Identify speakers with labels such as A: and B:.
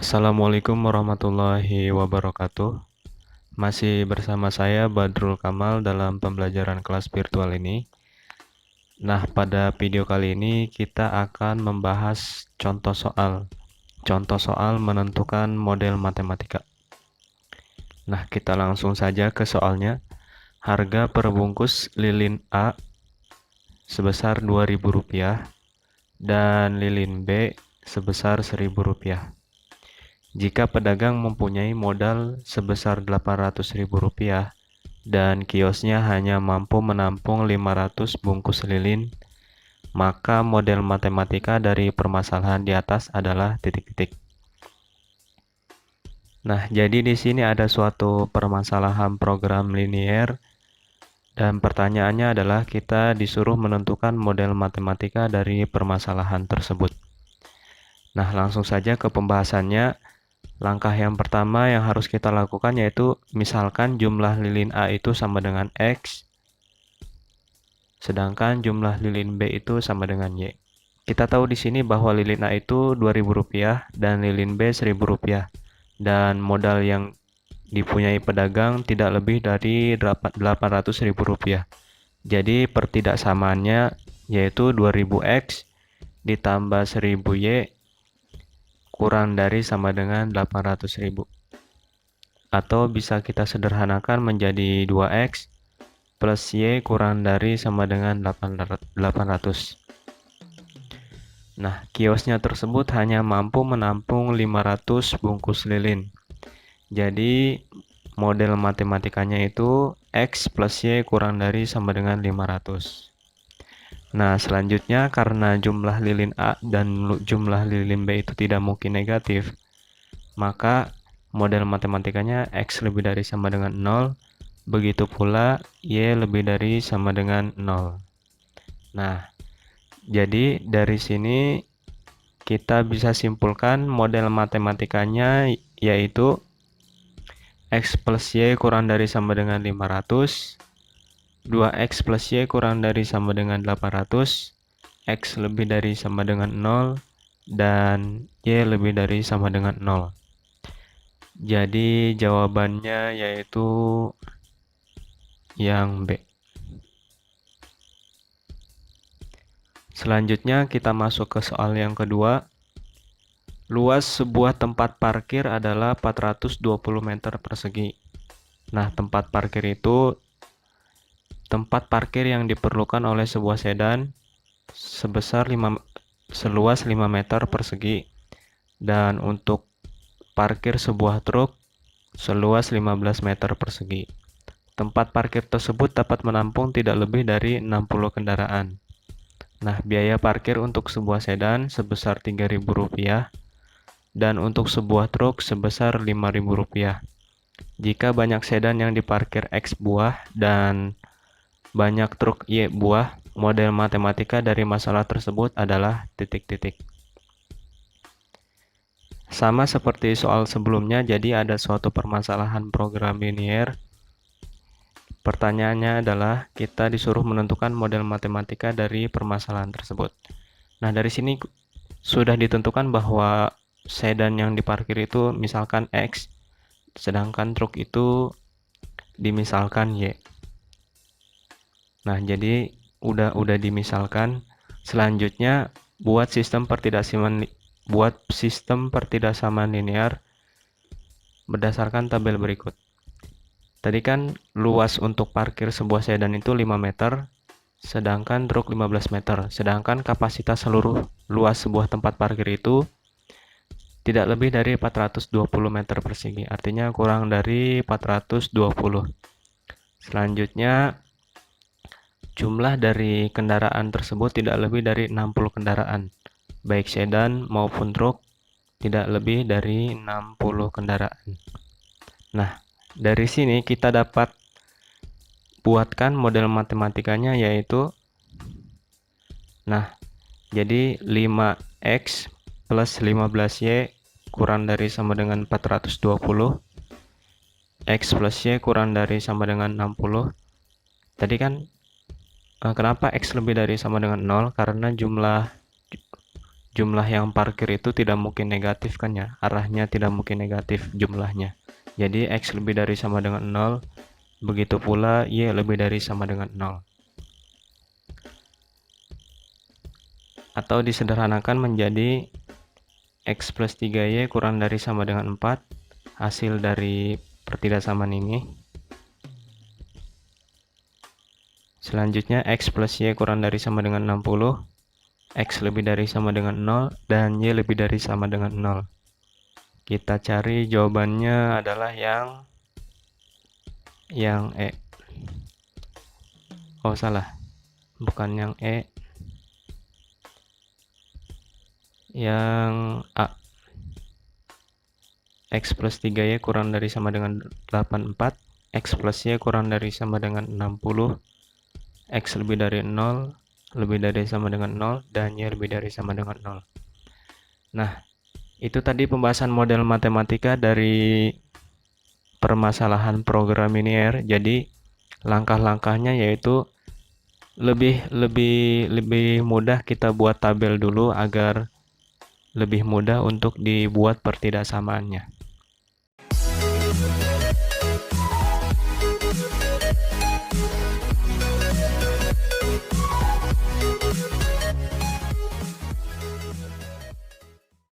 A: Assalamualaikum warahmatullahi wabarakatuh. Masih bersama saya Badrul Kamal dalam pembelajaran kelas virtual ini. Nah, pada video kali ini kita akan membahas contoh soal. Contoh soal menentukan model matematika. Nah, kita langsung saja ke soalnya. Harga per bungkus lilin A sebesar Rp2.000 dan lilin B sebesar Rp1.000. Jika pedagang mempunyai modal sebesar Rp800.000 dan kiosnya hanya mampu menampung 500 bungkus lilin, maka model matematika dari permasalahan di atas adalah titik-titik. Nah, jadi di sini ada suatu permasalahan program linier dan pertanyaannya adalah kita disuruh menentukan model matematika dari permasalahan tersebut. Nah, langsung saja ke pembahasannya. Langkah yang pertama yang harus kita lakukan yaitu misalkan jumlah lilin A itu sama dengan X, sedangkan jumlah lilin B itu sama dengan Y. Kita tahu di sini bahwa lilin A itu Rp2.000 dan lilin B Rp1.000. Dan modal yang dipunyai pedagang tidak lebih dari Rp800.000. Jadi pertidaksamaannya yaitu 2000X ditambah 1000Y kurang dari sama dengan 800.000. Atau bisa kita sederhanakan menjadi 2X plus Y kurang dari sama dengan 800. Nah, kiosnya tersebut hanya mampu menampung 500 bungkus lilin. Jadi, model matematikanya itu X plus Y kurang dari sama dengan 500. Nah, selanjutnya karena jumlah lilin A dan jumlah lilin B itu tidak mungkin negatif, maka model matematikanya X lebih dari sama dengan 0, begitu pula Y lebih dari sama dengan 0. Nah, jadi dari sini kita bisa simpulkan model matematikanya yaitu X plus Y kurang dari sama dengan 500, 2X plus Y kurang dari sama dengan 800, X lebih dari sama dengan 0, dan Y lebih dari sama dengan 0. Jadi jawabannya yaitu yang B. Selanjutnya kita masuk ke soal yang kedua. Luas sebuah tempat parkir adalah 420 meter persegi. Nah, tempat parkir itu tempat parkir yang diperlukan oleh sebuah sedan seluas 5 meter persegi. Dan untuk parkir sebuah truk seluas 15 meter persegi. Tempat parkir tersebut dapat menampung tidak lebih dari 60 kendaraan. Nah, biaya parkir untuk sebuah sedan sebesar Rp3.000 dan untuk sebuah truk sebesar Rp5.000. Jika banyak sedan yang diparkir X buah dan banyak truk Y buah, model matematika dari masalah tersebut adalah titik-titik. Sama seperti soal sebelumnya, jadi ada suatu permasalahan program linier. Pertanyaannya adalah kita disuruh menentukan model matematika dari permasalahan tersebut. Nah, dari sini sudah ditentukan bahwa sedan yang diparkir itu misalkan X, sedangkan truk itu dimisalkan Y. Nah, jadi udah dimisalkan. Selanjutnya buat sistem pertidaksamaan linear berdasarkan tabel berikut. Tadi kan luas untuk parkir sebuah sedan itu 5 meter, sedangkan truk 15 meter. Sedangkan kapasitas seluruh luas sebuah tempat parkir itu tidak lebih dari 420 meter persegi. Artinya kurang dari 420. Selanjutnya, jumlah dari kendaraan tersebut tidak lebih dari 60 kendaraan. Baik sedan maupun truk tidak lebih dari 60 kendaraan. Nah, dari sini kita dapat buatkan model matematikanya yaitu jadi 5X plus 15Y kurang dari sama dengan 420, X plus Y kurang dari sama dengan 60. Tadi kan kenapa X lebih dari sama dengan 0? Karena jumlah yang parkir itu tidak mungkin negatif kan ya, arahnya tidak mungkin negatif jumlahnya. Jadi X lebih dari sama dengan 0, begitu pula Y lebih dari sama dengan 0. Atau disederhanakan menjadi X plus 3Y kurang dari sama dengan 4, hasil dari pertidaksamaan ini. Selanjutnya X plus Y kurang dari sama dengan 60, X lebih dari sama dengan 0, dan Y lebih dari sama dengan 0. Kita cari jawabannya adalah yang E. Oh, salah. Bukan yang E. Yang A. X plus 3Y kurang dari sama dengan 84, X plus Y kurang dari sama dengan 60, X lebih dari 0, lebih dari sama dengan 0, dan Y lebih dari sama dengan 0. Nah, itu tadi pembahasan model matematika dari permasalahan program linear. Jadi, langkah-langkahnya yaitu lebih mudah kita buat tabel dulu agar lebih mudah untuk dibuat pertidaksamaannya.